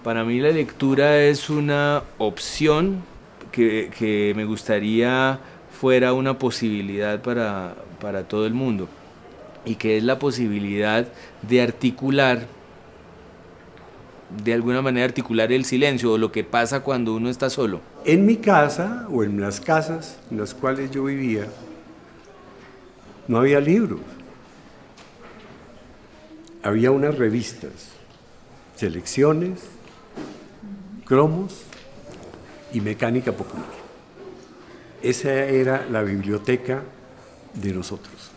Para mí la lectura es una opción que me gustaría fuera una posibilidad para todo el mundo, y que es la posibilidad de articular, de alguna manera articular el silencio o lo que pasa cuando uno está solo. En mi casa o en las casas en las cuales yo vivía, no había libros. Había unas revistas, Selecciones, Cromos y Mecánica Popular. Esa era la biblioteca de nosotros.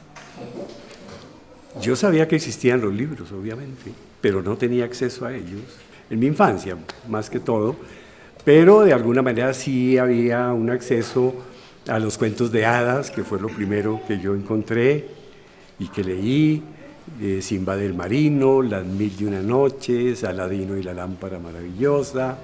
Yo sabía que existían los libros, obviamente, pero no tenía acceso a ellos. En mi infancia, más que todo, pero de alguna manera sí había un acceso a los cuentos de hadas, que fue lo primero que yo encontré y que leí, Simba del Marino, Las Mil y una Noches, Aladino y la Lámpara Maravillosa.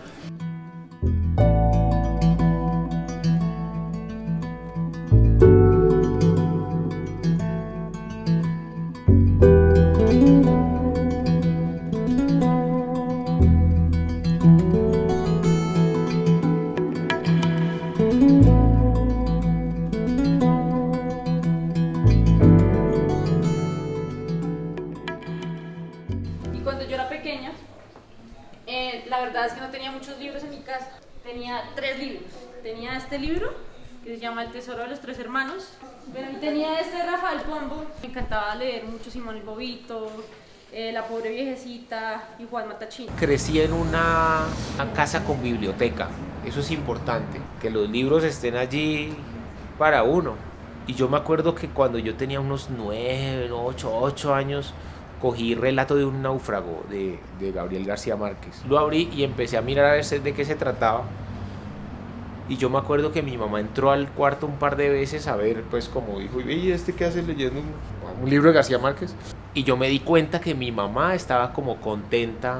La verdad es que no tenía muchos libros en mi casa. Tenía 3 libros. Tenía este libro, que se llama El Tesoro de los Tres Hermanos. Y tenía este de Rafael Pombo. Me encantaba leer mucho Simón el Bobito, La Pobre Viejecita y Juan Matachín. Crecí en una casa con biblioteca. Eso es importante, que los libros estén allí para uno. Y yo me acuerdo que cuando yo tenía unos 9, 8 años, cogí Relato de un náufrago de Gabriel García Márquez. Lo abrí y empecé a mirar a ver de qué se trataba. Y yo me acuerdo que mi mamá entró al cuarto un par de veces a ver, pues como dijo, ¿y este qué hace leyendo un libro de García Márquez? Y yo me di cuenta que mi mamá estaba como contenta,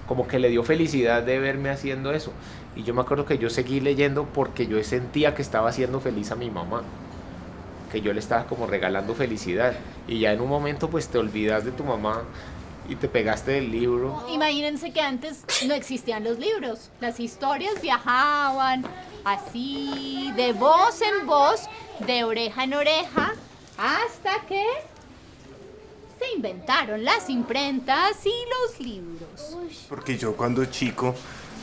como que le dio felicidad de verme haciendo eso. Y yo me acuerdo que yo seguí leyendo porque yo sentía que estaba haciendo feliz a mi mamá, que yo le estaba como regalando felicidad. Y ya en un momento pues te olvidas de tu mamá y te pegaste del libro. Imagínense que antes no existían los libros. Las historias viajaban así, de voz en voz, de oreja en oreja, hasta que se inventaron las imprentas y los libros. Porque yo cuando chico,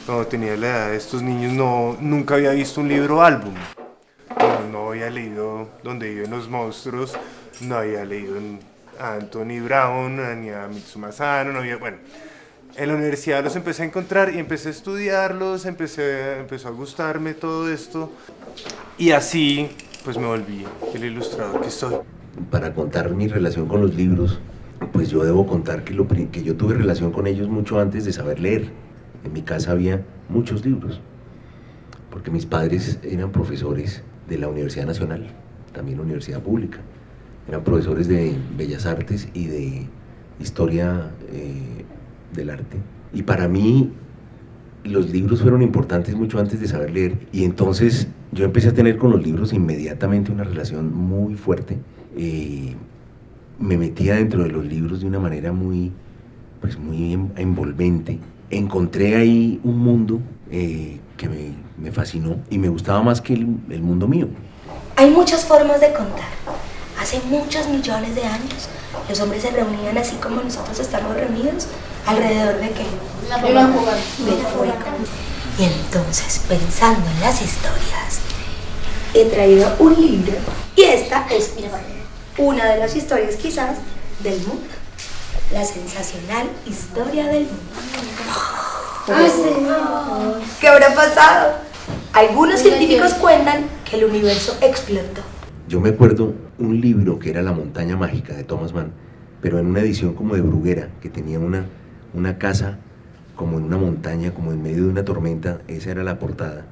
cuando tenía la edad de estos niños, nunca había visto un libro álbum. No había leído Donde viven los monstruos, no había leído a Anthony Brown, ni a Mitsuma Sano, no había, bueno. En la universidad los empecé a encontrar y empecé a estudiarlos, empezó a gustarme todo esto. Y así, pues me volví el ilustrador que soy. Para contar mi relación con los libros, pues yo debo contar que yo tuve relación con ellos mucho antes de saber leer. En mi casa había muchos libros, porque mis padres eran profesores de la Universidad Nacional, también Universidad Pública. Eran profesores de Bellas Artes y de Historia del Arte. Y para mí los libros fueron importantes mucho antes de saber leer. Y entonces yo empecé a tener con los libros inmediatamente una relación muy fuerte. Me metía dentro de los libros de una manera muy envolvente. Encontré ahí un mundo que me fascinó y me gustaba más que el mundo mío. Hay muchas formas de contar. Hace muchos millones de años los hombres se reunían así como nosotros estamos reunidos. ¿Alrededor de qué? Del fuego. Y entonces, pensando en las historias, he traído un libro y esta es una de las historias quizás del mundo. La sensacional historia del mundo. ¿Qué habrá pasado? Algunos científicos cuentan que el universo explotó. Yo me acuerdo un libro que era La Montaña Mágica de Thomas Mann, pero en una edición como de Bruguera, que tenía una casa como en una montaña, como en medio de una tormenta. Esa era la portada.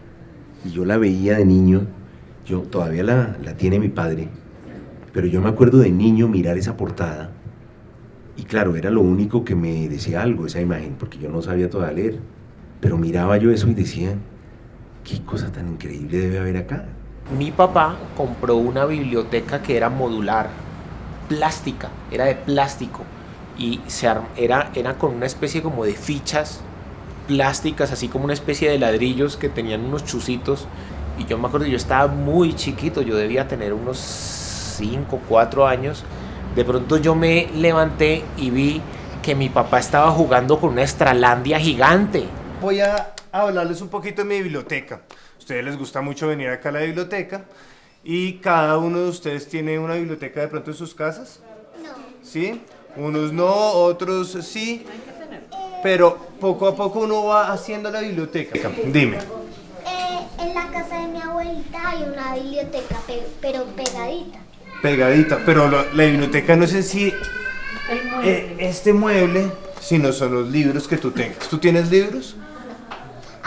Y yo la veía de niño, yo todavía la tiene mi padre, pero yo me acuerdo de niño mirar esa portada. Y claro, era lo único que me decía algo, esa imagen, porque yo no sabía todavía leer. Pero miraba yo eso y decía, qué cosa tan increíble debe haber acá. Mi papá compró una biblioteca que era modular, plástica, era de plástico, y era con una especie como de fichas plásticas, así como una especie de ladrillos que tenían unos chuzitos. Y yo me acuerdo, yo estaba muy chiquito, yo debía tener unos 5, 4 años. De pronto yo me levanté y vi que mi papá estaba jugando con una Estralandia gigante. Voy a hablarles un poquito de mi biblioteca. A ustedes les gusta mucho venir acá a la biblioteca y cada uno de ustedes tiene una biblioteca de pronto en sus casas. No. ¿Sí? Unos no, otros sí. Pero poco a poco uno va haciendo la biblioteca. Dime. En la casa de mi abuelita hay una biblioteca, pero pegadita. Pegadita, pero la biblioteca no es en sí este mueble, sino son los libros que tú tengas. ¿Tú tienes libros?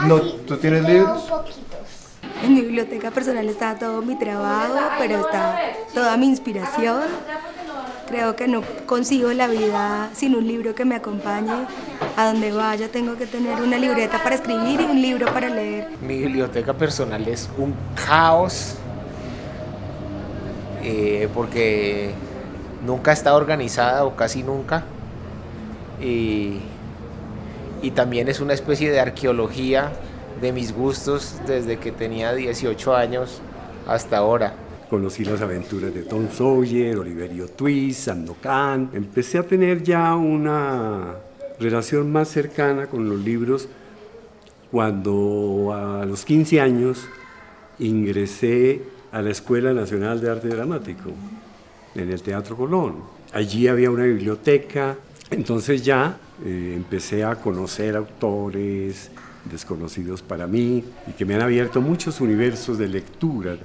No, ¿tú tienes libros? Poquitos. En mi biblioteca personal está todo mi trabajo, pero está toda mi inspiración. Creo que no consigo la vida sin un libro que me acompañe. A donde vaya tengo que tener una libreta para escribir y un libro para leer. Mi biblioteca personal es un caos porque nunca está organizada o casi nunca. Y también es una especie de arqueología de mis gustos desde que tenía 18 años hasta ahora. Conocí las aventuras de Tom Sawyer, Oliverio Twist, Sandokan. Empecé a tener ya una relación más cercana con los libros cuando a los 15 años ingresé a la Escuela Nacional de Arte Dramático, en el Teatro Colón. Allí había una biblioteca, entonces ya empecé a conocer autores desconocidos para mí y que me han abierto muchos universos de lectura.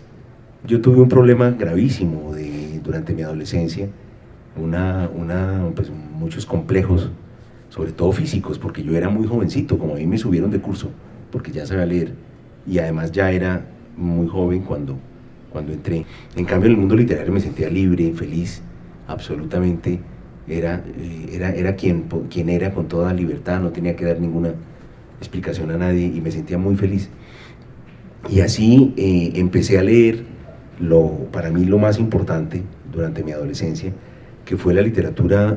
Yo tuve un problema gravísimo durante mi adolescencia, pues, muchos complejos, sobre todo físicos, porque yo era muy jovencito, como a mí me subieron de curso, porque ya sabía leer, y además ya era muy joven cuando entré. En cambio, en el mundo literario me sentía libre, feliz, absolutamente, era quien era con toda libertad, no tenía que dar ninguna explicación a nadie, y me sentía muy feliz. Y así empecé a leer para mí lo más importante durante mi adolescencia, que fue la literatura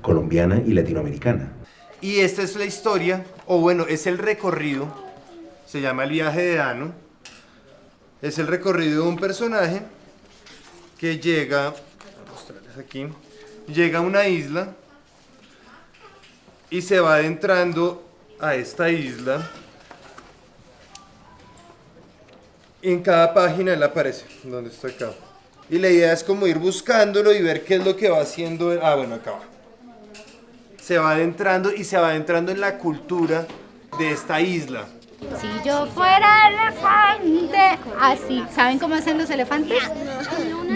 colombiana y latinoamericana. Y esta es la historia, o bueno, es el recorrido, se llama El viaje de Dano. Es el recorrido de un personaje que llega, voy a mostrarles aquí, llega a una isla y se va adentrando a esta isla. En cada página él aparece, ¿dónde está acá? Y la idea es como ir buscándolo y ver qué es lo que va haciendo él. Ah, bueno, acá va. Se va adentrando y se va adentrando en la cultura de esta isla. Si yo fuera elefante, así, ¿saben cómo hacen los elefantes?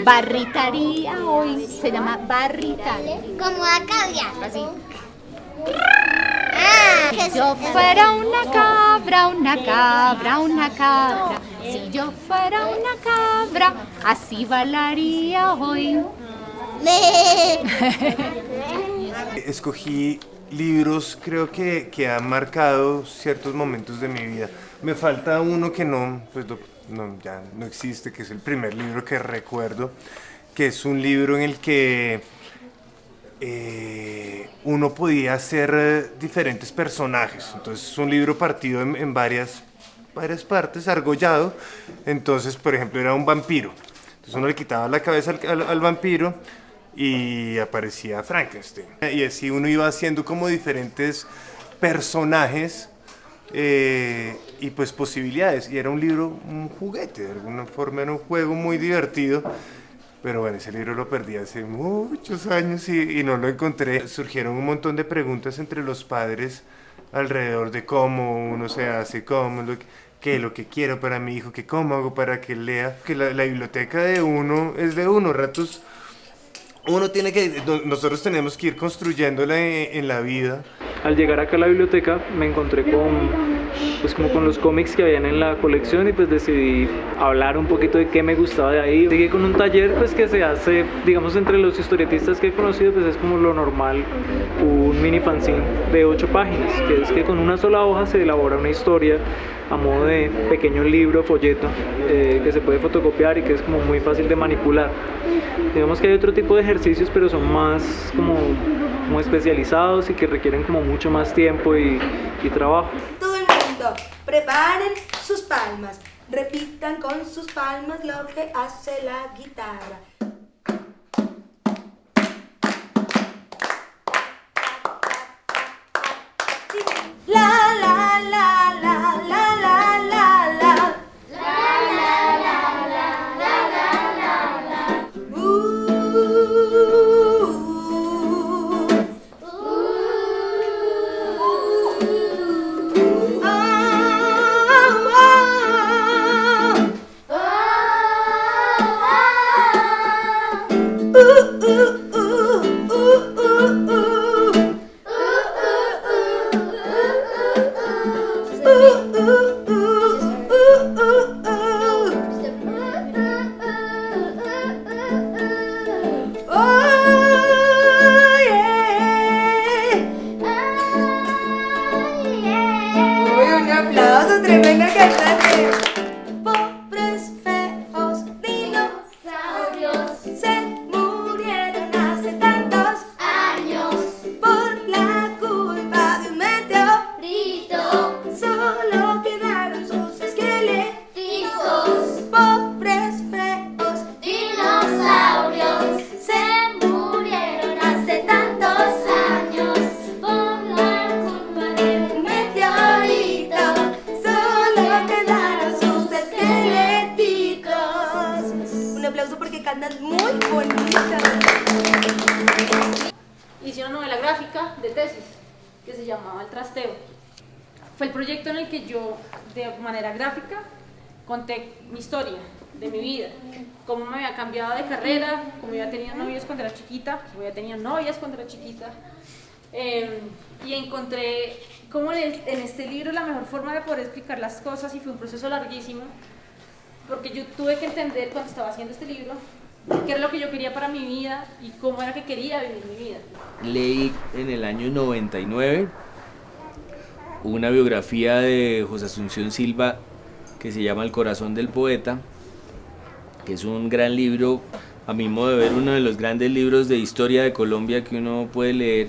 Barritaría hoy, se llama barritar. Como acá ya. Así. Si yo fuera una cabra, una cabra, una cabra. Si yo fuera una cabra, así bailaría hoy. Escogí libros, creo que han marcado ciertos momentos de mi vida. Me falta uno que ya no existe, que es el primer libro que recuerdo, que es un libro en el que uno podía hacer diferentes personajes. Entonces es un libro partido en varias partes, argollado. Entonces, por ejemplo, era un vampiro. Entonces uno le quitaba la cabeza al vampiro y aparecía Frankenstein. Y así uno iba haciendo como diferentes personajes y pues posibilidades. Y era un libro, un juguete, de alguna forma era un juego muy divertido. Pero bueno, ese libro lo perdí hace muchos años y no lo encontré. Surgieron un montón de preguntas entre los padres alrededor de cómo uno se hace, qué es lo que quiero para mi hijo, que cómo hago para que lea. Que la biblioteca de uno es de uno, ratos nosotros tenemos que ir construyéndola en la vida. Al llegar acá a la biblioteca me encontré con los cómics que habían en la colección y pues decidí hablar un poquito de qué me gustaba de ahí. Llegué con un taller pues que se hace, digamos, entre los historietistas que he conocido, pues es como lo normal, un mini fanzine de 8 páginas, que es que con una sola hoja se elabora una historia a modo de pequeño libro, folleto, que se puede fotocopiar y que es como muy fácil de manipular. Digamos que hay otro tipo de ejercicios, pero son más como especializados y que requieren como mucho más tiempo y trabajo. Todo el mundo, preparen sus palmas, repitan con sus palmas lo que hace la guitarra. La la la la la la la la la la la la la la. Un aplauso, tremenda cantante. Pobres feos dinosaurios se murieron hace tantos años por la culpa de un meteorito. Solo quedaron sus esqueléticos. Pobres feos dinosaurios se murieron hace tantos años por la culpa de un meteorito. Solo quedaron sus esqueléticos. Un aplauso porque cantan muy bonito. Hice una novela gráfica de tesis que se llamaba El Trasteo. Fue el proyecto en el que yo, de manera gráfica, conté mi historia de mi vida, cómo me había cambiado de carrera, cómo había tenido novios cuando era chiquita, cómo había tenido novias cuando era chiquita, y encontré cómo en este libro la mejor forma de poder explicar las cosas, y fue un proceso larguísimo, porque yo tuve que entender cuando estaba haciendo este libro qué era lo que yo quería para mi vida y cómo era que quería vivir mi vida. Leí en el año 99 una biografía de José Asunción Silva que se llama El corazón del poeta, que es un gran libro, a mi modo de ver, uno de los grandes libros de historia de Colombia que uno puede leer,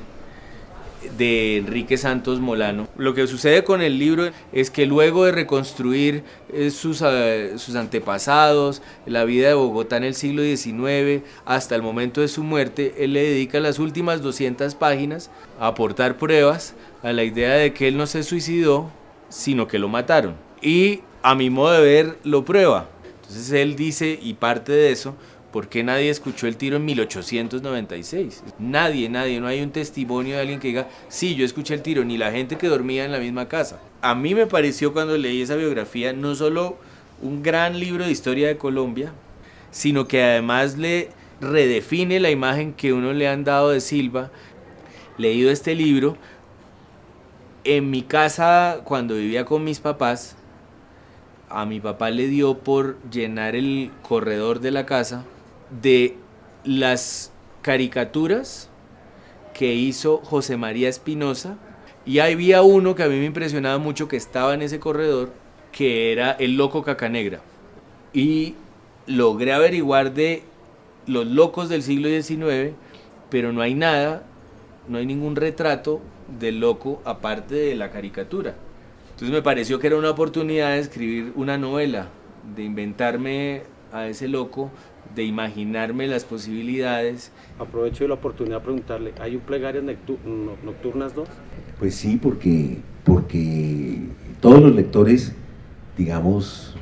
de Enrique Santos Molano. Lo que sucede con el libro es que luego de reconstruir sus antepasados, la vida de Bogotá en el siglo XIX, hasta el momento de su muerte, él le dedica las últimas 200 páginas a aportar pruebas a la idea de que él no se suicidó, sino que lo mataron. Y a mi modo de ver, lo prueba. Entonces él dice, y parte de eso, ¿por qué nadie escuchó el tiro en 1896? Nadie, no hay un testimonio de alguien que diga, sí, yo escuché el tiro, ni la gente que dormía en la misma casa. A mí me pareció, cuando leí esa biografía, no solo un gran libro de historia de Colombia, sino que además le redefine la imagen que uno le han dado de Silva. Leído este libro, en mi casa, cuando vivía con mis papás, a mi papá le dio por llenar el corredor de la casa de las caricaturas que hizo José María Espinosa, y había uno que a mí me impresionaba mucho que estaba en ese corredor, que era El Loco Cacanegra, y logré averiguar de los locos del siglo XIX, pero no hay nada, no hay ningún retrato del loco aparte de la caricatura. Entonces me pareció que era una oportunidad de escribir una novela, de inventarme a ese loco, de imaginarme las posibilidades. Aprovecho la oportunidad de preguntarle, ¿hay un Plegarias Nocturnas 2? Pues sí, porque todos los lectores, digamos,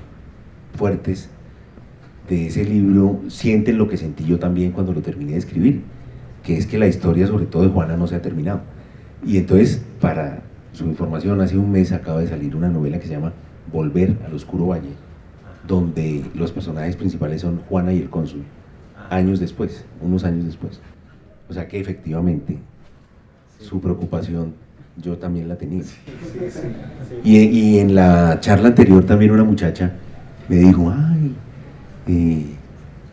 fuertes de ese libro sienten lo que sentí yo también cuando lo terminé de escribir, que es que la historia, sobre todo de Juana, no se ha terminado. Y entonces, para su información, hace un mes acaba de salir una novela que se llama Volver al Oscuro Valle, donde los personajes principales son Juana y el cónsul, años después, unos años después. O sea que efectivamente su preocupación yo también la tenía. Y en la charla anterior también una muchacha me dijo,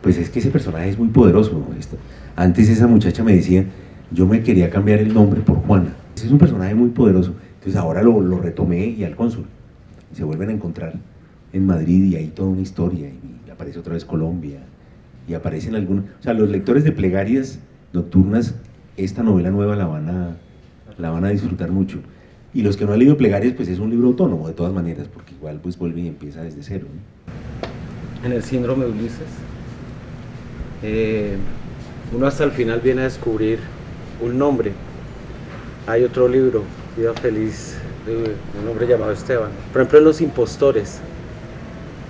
pues es que ese personaje es muy poderoso. Antes esa muchacha me decía, yo me quería cambiar el nombre por Juana. Ese es un personaje muy poderoso. Entonces ahora lo retomé y al cónsul. Se vuelven a encontrar en Madrid y hay toda una historia. Y aparece otra vez Colombia. y aparecen algunos, o sea, los lectores de Plegarias Nocturnas, esta novela nueva la van a disfrutar mucho. Y los que no han leído Plegarias, pues es un libro autónomo de todas maneras, porque igual pues vuelve y empieza desde cero, ¿no? En el síndrome de Ulises, uno hasta el final viene a descubrir un nombre. Hay otro libro, Vida Feliz, de un hombre llamado Esteban. Por ejemplo, en Los Impostores,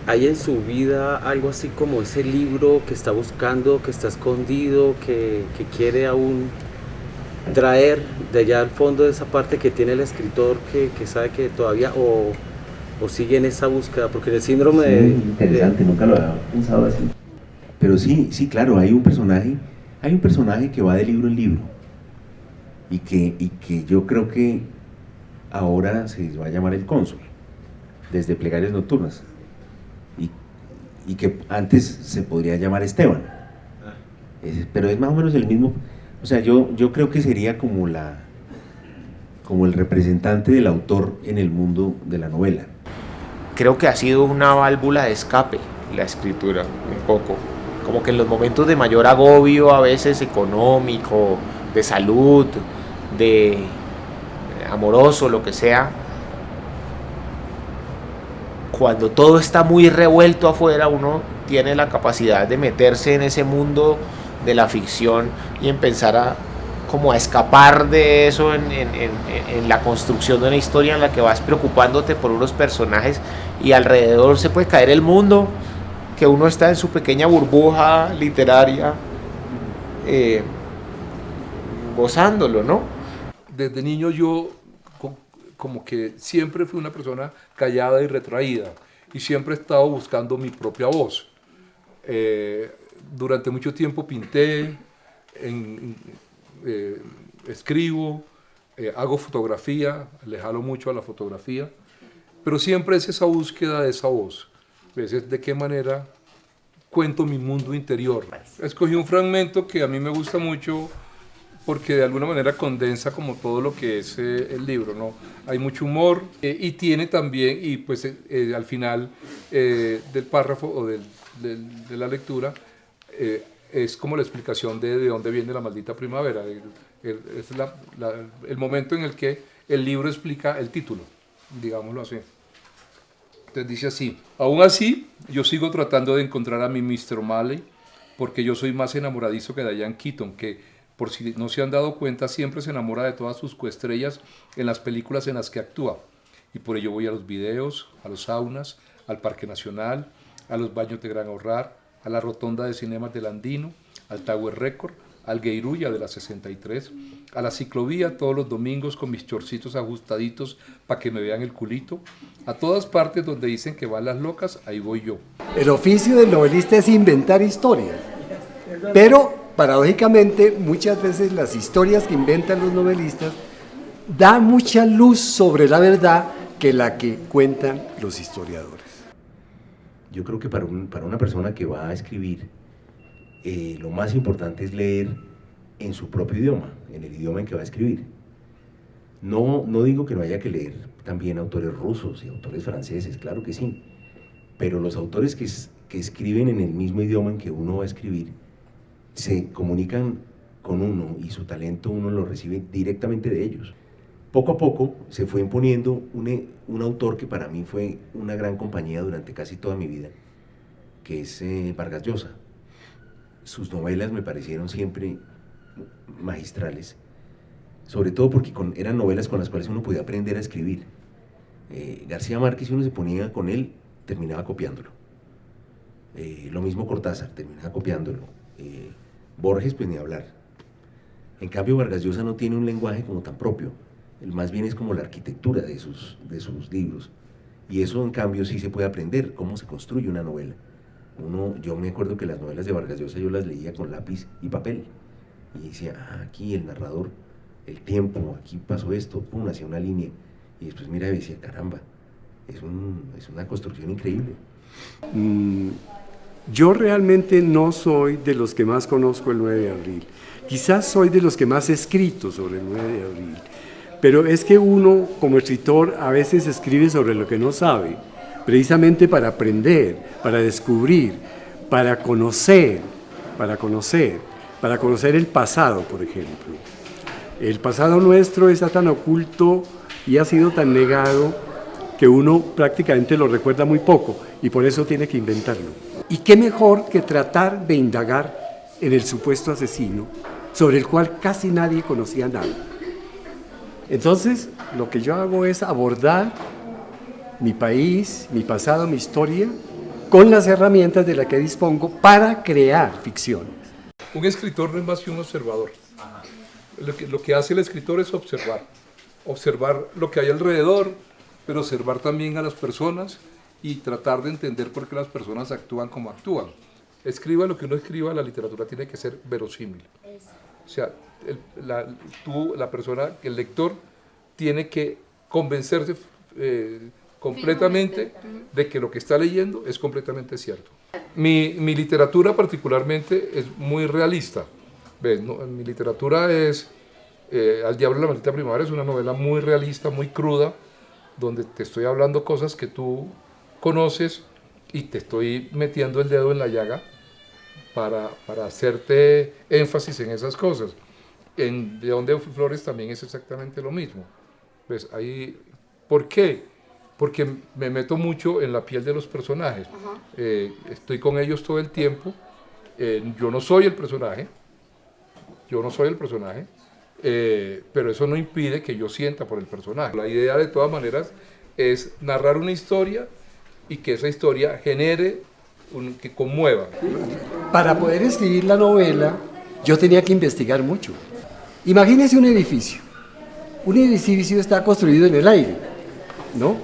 ¿hay en su vida algo así como ese libro que está buscando, que está escondido, que quiere aún traer de allá al fondo de esa parte que tiene el escritor, que sabe que todavía o sigue en esa búsqueda? Porque el síndrome sí, interesante, nunca lo había pensado así. Pero sí, claro, hay un personaje que va de libro en libro y que yo creo que ahora se va a llamar el cónsul, desde Plegarias Nocturnas, y que antes se podría llamar Esteban, pero es más o menos el mismo. O sea, yo creo que sería como el representante del autor en el mundo de la novela. Creo que ha sido una válvula de escape la escritura, un poco. Como que en los momentos de mayor agobio, a veces económico, de salud, de amoroso, lo que sea, cuando todo está muy revuelto afuera, uno tiene la capacidad de meterse en ese mundo de la ficción y empezar como a escapar de eso en la construcción de una historia en la que vas preocupándote por unos personajes y alrededor se puede caer el mundo, que uno está en su pequeña burbuja literaria gozándolo, ¿no? Desde niño yo como que siempre fui una persona callada y retraída y siempre he estado buscando mi propia voz. Durante mucho tiempo pinté, escribo, hago fotografía, le jalo mucho a la fotografía, pero siempre es esa búsqueda de esa voz. Es de qué manera cuento mi mundo interior. Escogí un fragmento que a mí me gusta mucho porque de alguna manera condensa como todo lo que es el libro, ¿no? Hay mucho humor y tiene también, y pues al final del párrafo o de la lectura, es como la explicación de dónde viene la maldita primavera. Es el momento en el que el libro explica el título, digámoslo así. Entonces dice así: aún así, yo sigo tratando de encontrar a mi Mr. O'Malley, porque yo soy más enamoradizo que Diane Keaton, que, por si no se han dado cuenta, siempre se enamora de todas sus coestrellas en las películas en las que actúa. Y por ello voy a los videos, a los saunas, al Parque Nacional, a los baños de Gran Ahorrar, a la rotonda de cinemas del Andino, al Tower Record, al Gueirulla de la 63, a la ciclovía todos los domingos con mis chorcitos ajustaditos para que me vean el culito. A todas partes donde dicen que van las locas, ahí voy yo. El oficio del novelista es inventar historias, pero paradójicamente muchas veces las historias que inventan los novelistas dan mucha luz sobre la verdad que la que cuentan los historiadores. Yo creo que para una persona que va a escribir, lo más importante es leer en su propio idioma, en el idioma en que va a escribir. No digo que no haya que leer también autores rusos y autores franceses, claro que sí, pero los autores que escriben en el mismo idioma en que uno va a escribir se comunican con uno y su talento uno lo recibe directamente de ellos. Poco a poco se fue imponiendo un autor que para mí fue una gran compañía durante casi toda mi vida, que es Vargas Llosa. Sus novelas me parecieron siempre magistrales, sobre todo porque eran novelas con las cuales uno podía aprender a escribir. García Márquez, si uno se ponía con él, terminaba copiándolo. Lo mismo Cortázar, terminaba copiándolo. Borges, pues ni hablar. En cambio, Vargas Llosa no tiene un lenguaje como tan propio. Más bien es como la arquitectura de sus libros. Y eso, en cambio, sí se puede aprender, cómo se construye una novela. Yo me acuerdo que las novelas de Vargas Llosa yo las leía con lápiz y papel. Y decía, aquí el narrador, el tiempo, aquí pasó esto, pum, hacía una línea. Y después mira y decía, caramba, es una construcción increíble. Yo realmente no soy de los que más conozco el 9 de abril. Quizás soy de los que más he escrito sobre el 9 de abril. Pero es que uno, como escritor, a veces escribe sobre lo que no sabe, precisamente para aprender, para descubrir, para conocer, para conocer el pasado, por ejemplo. El pasado nuestro está tan oculto y ha sido tan negado que uno prácticamente lo recuerda muy poco y por eso tiene que inventarlo. ¿Y qué mejor que tratar de indagar en el supuesto asesino, sobre el cual casi nadie conocía nada? Entonces, lo que yo hago es abordar mi país, mi pasado, mi historia, con las herramientas de las que dispongo para crear ficciones. Un escritor no es más que un observador. Lo que hace el escritor es observar lo que hay alrededor, pero observar también a las personas y tratar de entender por qué las personas actúan como actúan. Escriba lo que uno escriba, la literatura tiene que ser verosímil. O sea, el lector tiene que convencerse completamente de que lo que está leyendo es completamente cierto. Mi literatura particularmente es muy realista. ¿Ves? No, mi literatura es Al diablo la maldita primavera, es una novela muy realista, muy cruda, donde te estoy hablando cosas que tú conoces y te estoy metiendo el dedo en la llaga para hacerte énfasis en esas cosas. En De Donde Flores también es exactamente lo mismo. ¿Ves? Ahí, ¿por qué? Porque me meto mucho en la piel de los personajes. Estoy con ellos todo el tiempo. Yo no soy el personaje. Pero eso no impide que yo sienta por el personaje. La idea, de todas maneras, es narrar una historia y que esa historia genere, que conmueva. Para poder escribir la novela, yo tenía que investigar mucho. Imagínese un edificio. Un edificio está construido en el aire, ¿no?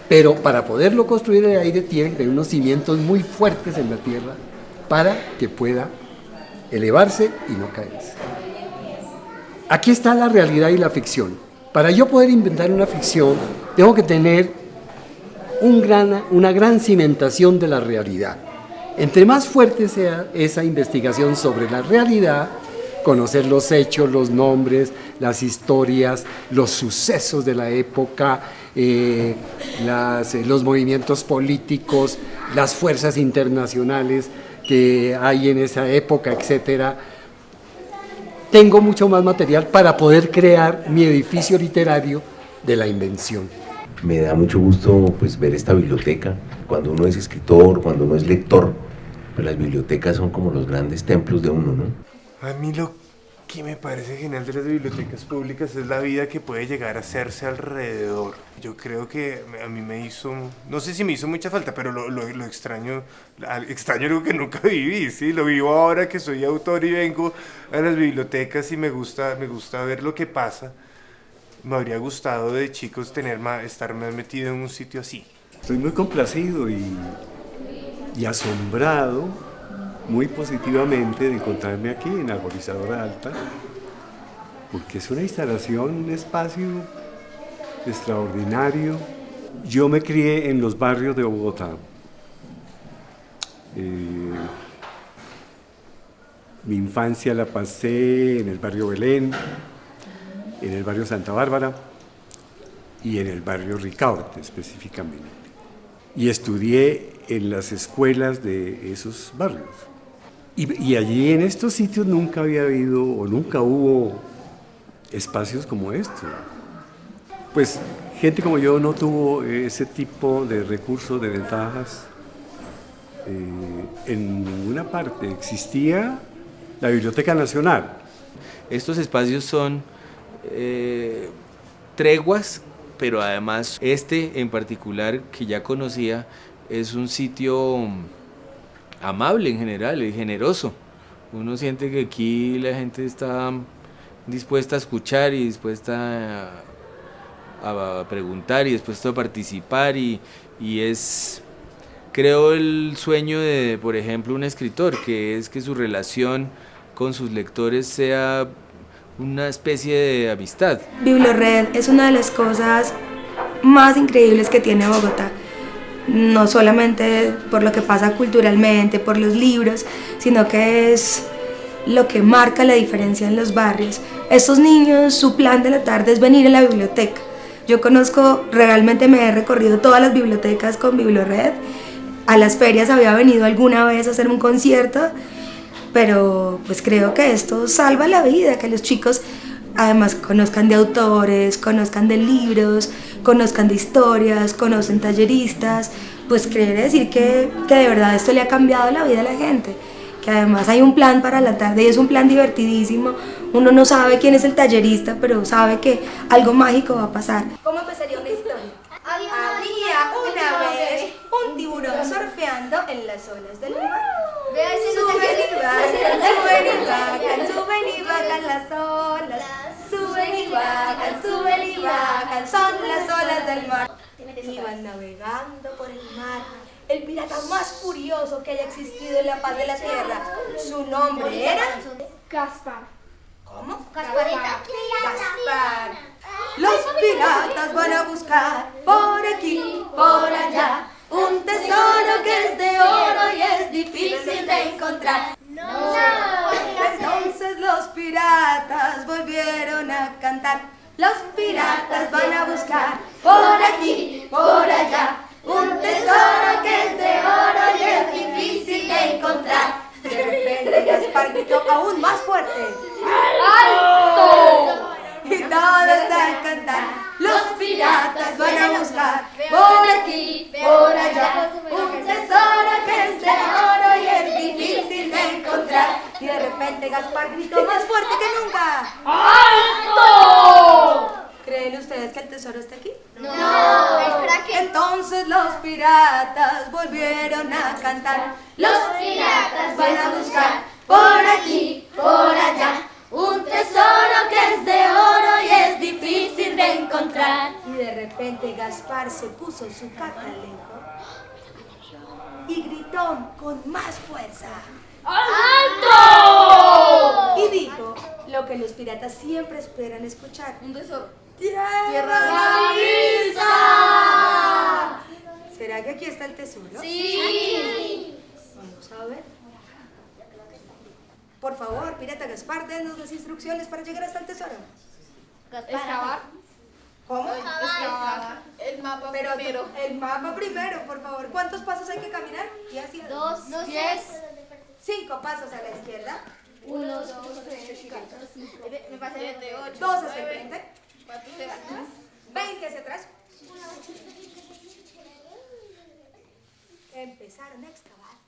Pero para poderlo construir en el aire tiene que tener unos cimientos muy fuertes en la tierra para que pueda elevarse y no caerse. Aquí está la realidad y la ficción. Para yo poder inventar una ficción, tengo que tener una gran cimentación de la realidad. Entre más fuerte sea esa investigación sobre la realidad, conocer los hechos, los nombres, las historias, los sucesos de la época, los movimientos políticos, las fuerzas internacionales que hay en esa época, etcétera. Tengo mucho más material para poder crear mi edificio literario de la invención. Me da mucho gusto pues ver esta biblioteca. Cuando uno es escritor, cuando uno es lector, pues las bibliotecas son como los grandes templos de uno, ¿no? A mí lo que me parece genial de las bibliotecas públicas es la vida que puede llegar a hacerse alrededor. Yo creo que a mí me hizo, no sé si me hizo mucha falta, pero lo extraño algo que nunca viví, ¿sí? Lo vivo ahora que soy autor y vengo a las bibliotecas y me gusta ver lo que pasa. Me habría gustado de chicos estar más metido en un sitio así. Estoy muy complacido y asombrado muy positivamente de encontrarme aquí en Arborizadora Alta, porque es una instalación, un espacio extraordinario. Yo me crié en los barrios de Bogotá. Mi infancia la pasé en el barrio Belén, en el barrio Santa Bárbara y en el barrio Ricaurte específicamente. Y estudié en las escuelas de esos barrios. Y allí en estos sitios nunca había habido o nunca hubo espacios como estos. Pues gente como yo no tuvo ese tipo de recursos, de ventajas en ninguna parte. Existía la Biblioteca Nacional. Estos espacios son treguas, pero además este en particular que ya conocía es un sitio amable en general, y generoso. Uno siente que aquí la gente está dispuesta a escuchar y dispuesta a preguntar y dispuesta a participar y es, creo, el sueño de, por ejemplo, un escritor, que es que su relación con sus lectores sea una especie de amistad. Bibliored es una de las cosas más increíbles que tiene Bogotá. No solamente por lo que pasa culturalmente, por los libros, sino que es lo que marca la diferencia en los barrios. Estos niños, su plan de la tarde es venir a la biblioteca. Yo realmente me he recorrido todas las bibliotecas con Bibliored. A las ferias había venido alguna vez a hacer un concierto pero pues creo que esto salva la vida, que los chicos además conozcan de autores, conozcan de libros, conozcan de historias, conocen talleristas, pues quiere decir que de verdad esto le ha cambiado la vida a la gente, que además hay un plan para la tarde y es un plan divertidísimo. Uno no sabe quién es el tallerista, pero sabe que algo mágico va a pasar. ¿Cómo empezaría una historia? Había una vez un tiburón surfeando en las olas del mar. Suben y bajan las olas. Suben y bajan, son las olas del mar. Iban navegando por el mar. El pirata más furioso que haya existido en la faz de la tierra. Su nombre era Gaspar. ¿Cómo? Gasparita. Gaspar. Los piratas van a buscar por aquí, por allá, un tesoro que es de oro y es difícil de encontrar. Entonces los piratas volvieron a cantar. Los piratas van a buscar por aquí, por allá, un tesoro que es de oro y es difícil de encontrar. De repente Gaspar gritó aún más fuerte. ¡Alto! Y todos a cantar. Los piratas van a buscar por aquí, por allá, un tesoro que es de oro y es difícil de encontrar. Y de repente Gaspar gritó más fuerte que nunca. ¡Alto! ¿Creen ustedes que el tesoro está aquí? No. Entonces los piratas volvieron a cantar. Los piratas van a buscar por aquí, por allá, un tesoro que es de oro y es difícil de encontrar. Y de repente Gaspar se puso su catalejo y gritó con más fuerza. ¡Alto! Y dijo lo que los piratas siempre esperan escuchar. Un tesoro. ¡Tierra Gavisa! ¿Será que aquí está el tesoro? Sí. Vamos a ver. Por favor, pirata Gaspar, denos las instrucciones para llegar hasta el tesoro. Excavar. ¿Cómo? Excavar. El mapa primero. El mapa primero, por favor. ¿Cuántos pasos hay que caminar? ¿Y hacia 2 pies. 5 pasos a la izquierda. 1, 2, 3, 4, 5. Me pasé 7, 8. 2 hacia el frente. 20 hacia atrás. Empezaron a excavar